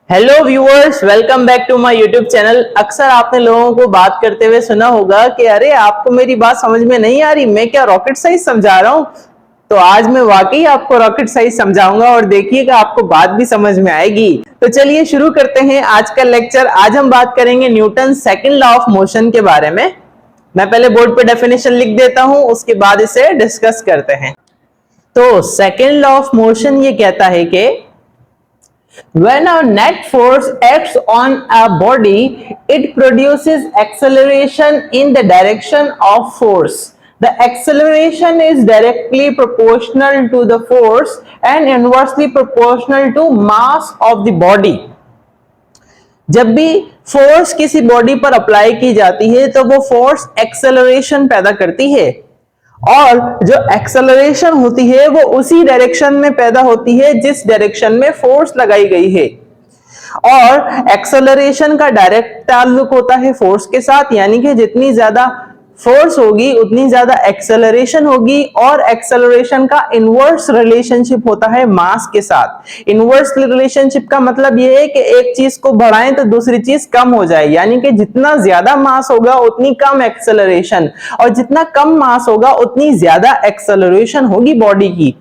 Hello viewers, welcome back to my YouTube channel. अक्सर आपने लोगों को बात करते हुए सुना होगा कि अरे आपको मेरी बात समझ में नहीं आ रही, मैं क्या रॉकेट साइंस समझा रहा हूं। तो आज मैं वाकई आपको रॉकेट साइंस समझाऊंगा और देखिएगा आपको बात भी समझ में आएगी। तो चलिए शुरू करते हैं आज का लेक्चर। आज हम बात करेंगे Newton second law of motion के बारे में। मैं पहले बोर्ड पे डेफिनेशन लिख देता हूं, उसके बाद इसे डिस्कस करते हैं। तो सेकंड लॉ ऑफ मोशन ये कहता है कि when a net force acts on a body, it produces acceleration in the direction of force. The acceleration is directly proportional to the force and inversely proportional to mass of the body. जब भी force किसी body पर apply की जाती है तो वो force acceleration पैदा करती है, और जो एक्सेलरेशन होती है वो उसी डायरेक्शन में पैदा होती है जिस डायरेक्शन में फोर्स लगाई गई है। और एक्सेलरेशन का डायरेक्ट ताल्लुक होता है फोर्स के साथ, यानी कि जितनी ज्यादा फोर्स होगी उतनी ज्यादा एक्सेलरेशन होगी, और एक्सेलरेशन का इनवर्स रिलेशनशिप होता है मास के साथ। इनवर्स रिलेशनशिप का मतलब यह है कि एक चीज को बढ़ाएं तो दूसरी चीज कम हो जाए, यानी कि जितना ज्यादा मास होगा उतनी कम एक्सेलरेशन, और जितना कम मास होगा उतनी ज्यादा एक्सेलरेशन होगी बॉडी की।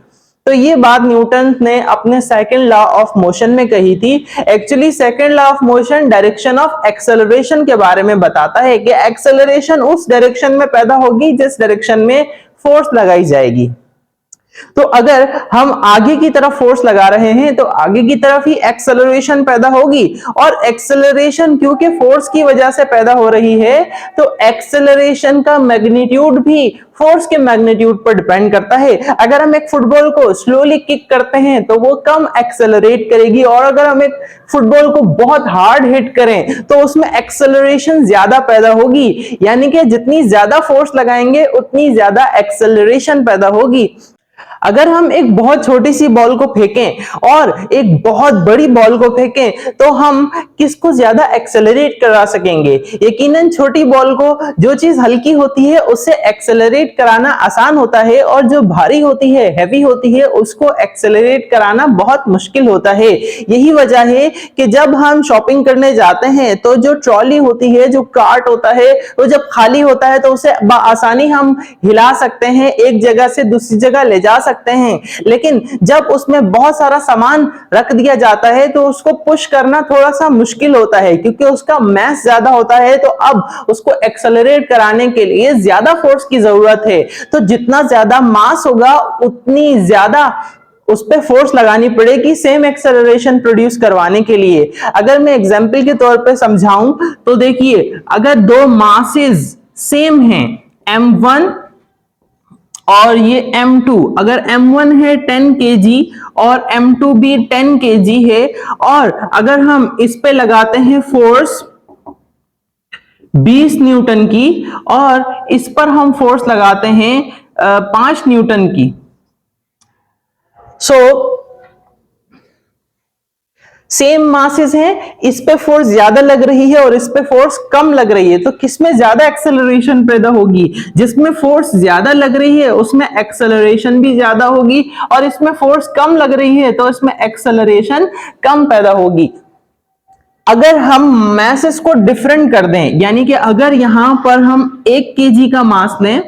तो ये बात न्यूटन ने अपने सेकंड लॉ ऑफ मोशन में कही थी। Actually second law of motion direction of acceleration के बारे में बताता है कि एक्सेलरेशन उस डायरेक्शन में पैदा होगी जिस डायरेक्शन में फोर्स लगाई जाएगी। तो अगर हम आगे की तरफ फोर्स लगा रहे हैं तो आगे की तरफ ही एक्सेलरेशन पैदा होगी, और एक्सेलरेशन क्योंकि फोर्स की वजह से पैदा हो रही है तो एक्सेलरेशन का मैग्नीट्यूड भी फोर्स के मैग्नीट्यूड पर डिपेंड करता है। अगर हम एक फुटबॉल को स्लोली किक करते हैं तो वो कम एक्सेलरेट करेगी, और अगर हम एक फुटबॉल को बहुत हार्ड हिट करें तो उसमें एक्सेलरेशन ज्यादा पैदा होगी, यानी कि जितनी ज्यादा फोर्स लगाएंगे उतनी ज्यादा एक्सेलरेशन पैदा होगी। अगर हम एक बहुत छोटी सी बॉल को फेंकें और एक बहुत बड़ी बॉल को फेंकें तो हम किसको ज्यादा एक्सेलरेट करा सकेंगे? यकीनन छोटी बॉल को। जो चीज हल्की होती है उससे एक्सेलरेट कराना आसान होता है, और जो भारी होती है, हैवी होती है, उसको एक्सेलरेट कराना बहुत मुश्किल होता है। यही वजह है कि जब हम शॉपिंग करने जाते हैं तो जो ट्रॉली होती है, जो कार्ट होता है, वो जब खाली होता है तो उसे आसानी हम हिला सकते हैं, एक जगह से दूसरी जगह ले जा सकते हैं। लेकिन जब उसमें बहुत सारा सामान रख दिया जाता है तो उसको पुश करना थोड़ा सा मुश्किल होता है, क्योंकि उसका मास ज्यादा होता है। तो अब उसको एक्सेलरेट कराने के लिए ज्यादा फोर्स की जरूरत है। तो जितना ज्यादा मास होगा उतनी ज्यादा उस पर फोर्स लगानी पड़ेगी सेम एक्सेलरेशन प्रोड्यूस करवाने के लिए। अगर मैं एग्जांपल के तौर पे समझाऊं तो देखिए, अगर दो मासेस सेम हैं, m1 और ये m2, अगर m1 है 10 kg और m2 भी 10 kg है, और अगर हम इस पे लगाते हैं फोर्स 20 न्यूटन की और इस पर हम फोर्स लगाते हैं 5 न्यूटन की, सो सेम मासेस हैं, इस पे फोर्स ज्यादा लग रही है और इस पे फोर्स कम लग रही है, तो किसमें ज्यादा एक्सेलरेशन पैदा होगी? जिसमें फोर्स ज्यादा लग रही है उसमें एक्सेलरेशन भी ज्यादा होगी, और इसमें फोर्स कम लग रही है तो इसमें एक्सेलरेशन कम पैदा होगी। अगर हम मासेस को डिफरेंट कर दें, यानी कि अगर यहां पर हम 1 kg का मास लें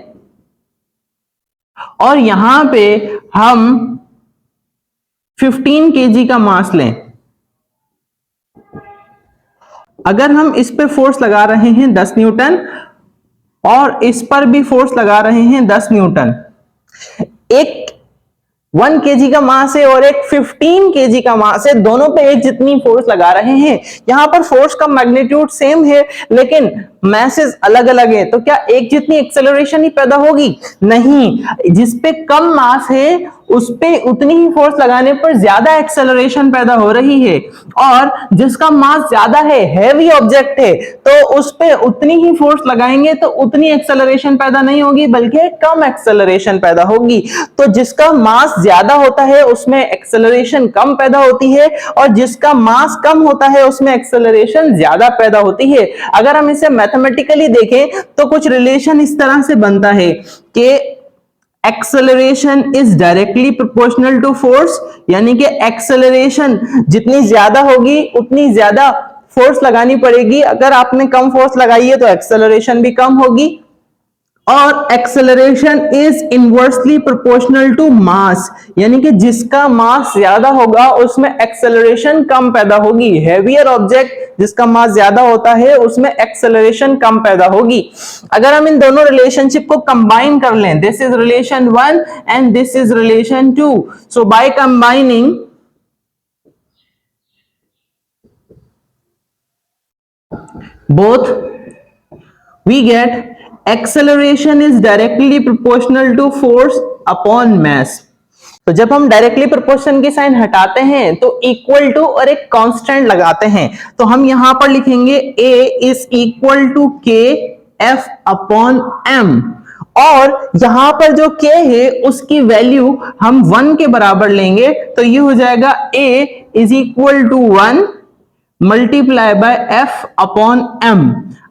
और यहां पे हम 15 kg का मास लें, अगर हम इस पे फोर्स लगा रहे हैं 10 न्यूटन और इस पर भी फोर्स लगा रहे हैं 10 न्यूटन, एक 1 kg का मास है और एक 15 kg का मास है, दोनों पे एक जितनी फोर्स लगा रहे हैं। यहां पर फोर्स का मैग्नीट्यूड सेम है लेकिन मैसेज अलग अलग है, तो क्या एक जितनी एक्सेलरेशन ही पैदा होगी? नहीं, जिस पे कम मास है उस पे उतनी ही फोर्स लगाने पर ज्यादा एक्सेलरेशन पैदा हो रही है, और जिसका मास ज्यादा है, हैवी ऑब्जेक्ट है, तो उस पे उतनी ही फोर्स लगाएंगे तो उतनी एक्सेलरेशन पैदा नहीं होगी बल्कि कम एक्सेलरेशन पैदा होगी। तो जिसका मास ज्यादा होता है उसमें एक्सेलरेशन कम पैदा होती है, और जिसका मास कम होता है उसमें एक्सेलरेशन ज्यादा पैदा होती है। अगर हम इसे मैथमेटिकली देखें तो कुछ रिलेशन इस तरह से बनता है कि acceleration is directly proportional to force, यानी कि एक्सेलरेशन जितनी ज्यादा होगी उतनी ज्यादा फोर्स लगानी पड़ेगी। अगर आपने कम फोर्स लगाई है तो एक्सेलरेशन भी कम होगी। और acceleration is inversely proportional to mass, यानी कि जिसका मास ज्यादा होगा उसमें एक्सेलरेशन कम पैदा होगी। हेवियर ऑब्जेक्ट जिसका मास ज्यादा होता है उसमें एक्सेलरेशन कम पैदा होगी। अगर हम इन दोनों रिलेशनशिप को कंबाइन कर लें, this is relation 1 and this is relation 2, so by combining both we get acceleration is directly proportional to force upon mass। तो जब हम डायरेक्टली प्रोपोर्शन की साइन हटाते हैं तो इक्वल टू और एक कांस्टेंट लगाते हैं, तो हम यहां पर लिखेंगे A इज इक्वल टू के एफ अपॉन एम, और यहां पर जो K है उसकी वैल्यू हम 1 के बराबर लेंगे, तो ये हो जाएगा A is equal to 1 multiply by F upon M.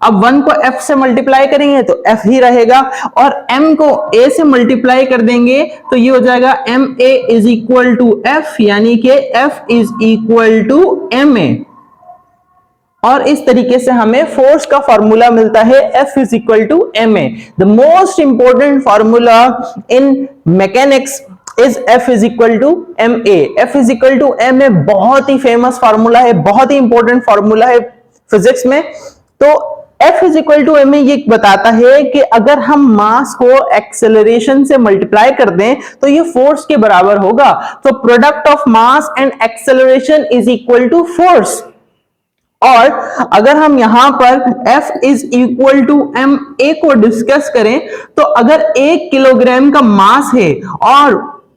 अब 1 को f से मल्टीप्लाई करेंगे तो f ही रहेगा, और m को a से मल्टीप्लाई कर देंगे तो ये हो जाएगा ma is equal to f, यानी कि f is equal to ma। और इस तरीके से हमें फोर्स का फॉर्मूला मिलता है F is equal to ma। The most important formula in mechanics is F is equal to ma। F is equal to ma बहुत ही फेमस फॉर्मूला है, बहुत ही इंपॉर्टेंट फॉर्मूला है फिजिक्स में। तो F is equal to ma ये बताता है कि अगर हम मास को एक्सेलरेशन से मल्टीप्लाई कर दें तो ये फोर्स के बराबर होगा। तो product of mass and acceleration is equal to force. और अगर हम यहां पर F is equal to M A को डिस्कस करें, तो अगर 1 किलोग्राम का मास है और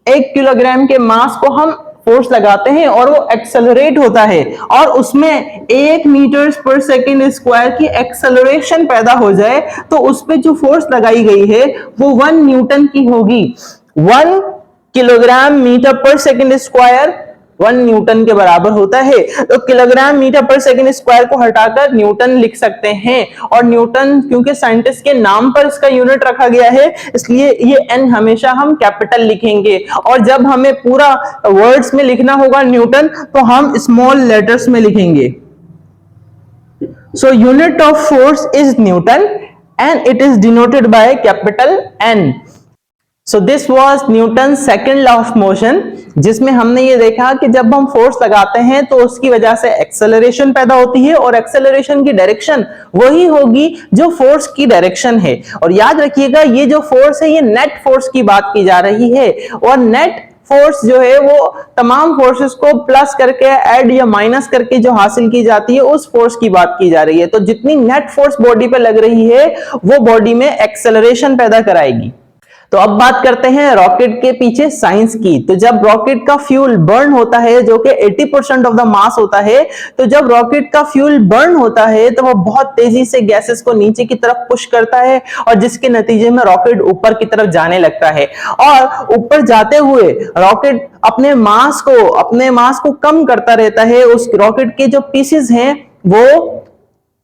1 किलोग्राम के मास को हम फोर्स लगाते हैं और वो एक्सेलरेट होता है और उसमें 1 मीटर पर सेकेंड स्क्वायर की एक्सेलरेशन पैदा हो जाए, तो उस पे जो फोर्स लगाई गई है वो 1 न्यूटन की होगी। 1 किलोग्राम मीटर पर सेकेंड स्क्वायर 1 न्यूटन के बराबर होता है। तो किलोग्राम मीटर पर सेकेंड स्क्वायर को हटाकर न्यूटन लिख सकते हैं, और न्यूटन क्योंकि साइंटिस्ट के नाम पर इसका यूनिट रखा गया है इसलिए ये n हमेशा हम कैपिटल लिखेंगे, और जब हमें पूरा वर्ड्स में लिखना होगा न्यूटन तो हम स्मॉल लेटर्स में लिखेंगे। So unit of force is Newton and it is denoted by capital N। So this was Newton second law of motion, जिसमें हमने ये देखा कि जब हम फोर्स लगाते हैं तो उसकी वजह से एक्सेलरेशन पैदा होती है, और एक्सेलरेशन की डायरेक्शन वही होगी जो फोर्स की डायरेक्शन है। और याद रखिएगा ये जो फोर्स है ये नेट फोर्स की बात की जा रही है, और नेट फोर्स जो है वो तमाम फोर्सेस को प्लस करके ऐड या माइनस करके जो हासिल की जाती है उस फोर्स की बात की जा रही है। तो जितनी नेट फोर्स बॉडी पे लग रही है वो बॉडी में एक्सेलरेशन पैदा कराएगी। तो अब बात करते हैं रॉकेट के पीछे साइंस की। तो जब रॉकेट का फ्यूल बर्न होता है जो कि 80% ऑफ द मास होता है, तो जब रॉकेट का फ्यूल बर्न होता है तो वो बहुत तेजी से गैसेस को नीचे की तरफ पुश करता है, और जिसके नतीजे में रॉकेट ऊपर की तरफ जाने लगता है। और ऊपर जाते हुए रॉकेट अपने मास को कम करता रहता है। उस रॉकेट के जो पीसेस हैं वो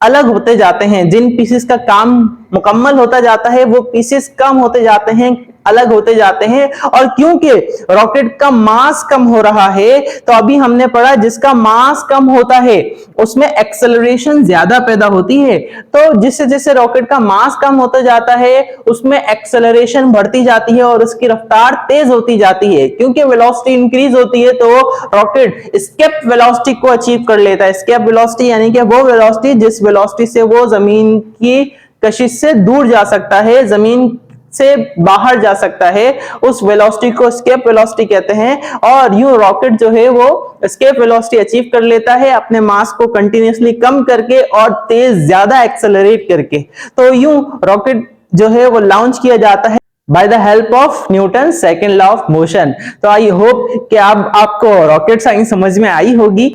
अलग होते जाते हैं, जिन पीसेस का काम मुकम्मल होता जाता है वो पीसेस कम होते जाते हैं, अलग होते जाते हैं। और क्योंकि रॉकेट का मास कम हो रहा है, तो अभी हमने पढ़ा जिसका मास कम होता है उसमें एक्सेलरेशन ज्यादा पैदा होती है। तो जिससे जैसे रॉकेट का मास कम होता जाता है उसमें एक्सेलरेशन बढ़ती जाती है और उसकी रफ्तार तेज होती जाती है। क्योंकि वेलोसिटी इंक्रीज होती है तो रॉकेट एस्केप वेलोसिटी को अचीव कर लेता है। एस्केप वेलोसिटी यानी कि वो वेलोसिटी जिस वेलोसिटी से वो जमीन की कशिश से दूर जा सकता है, जमीन से बाहर जा सकता है, उस वेलोसिटी को एस्केप वेलोसिटी कहते हैं। और यूं रॉकेट जो है वो एस्केप वेलोसिटी अचीव कर लेता है अपने मास को कंटिन्यूअसली कम करके और तेज ज्यादा एक्सेलरेट करके। तो यूं रॉकेट जो है वो लॉन्च किया जाता है by the help of Newton second law of motion. तो आई होप कि आपको रॉकेट साइंस समझ में आई होगी।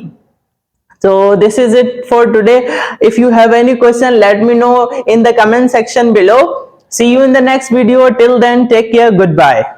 So this is it for today. If you have any question, let me know in the comment section below. See you in the next video. Till then, take care. Goodbye.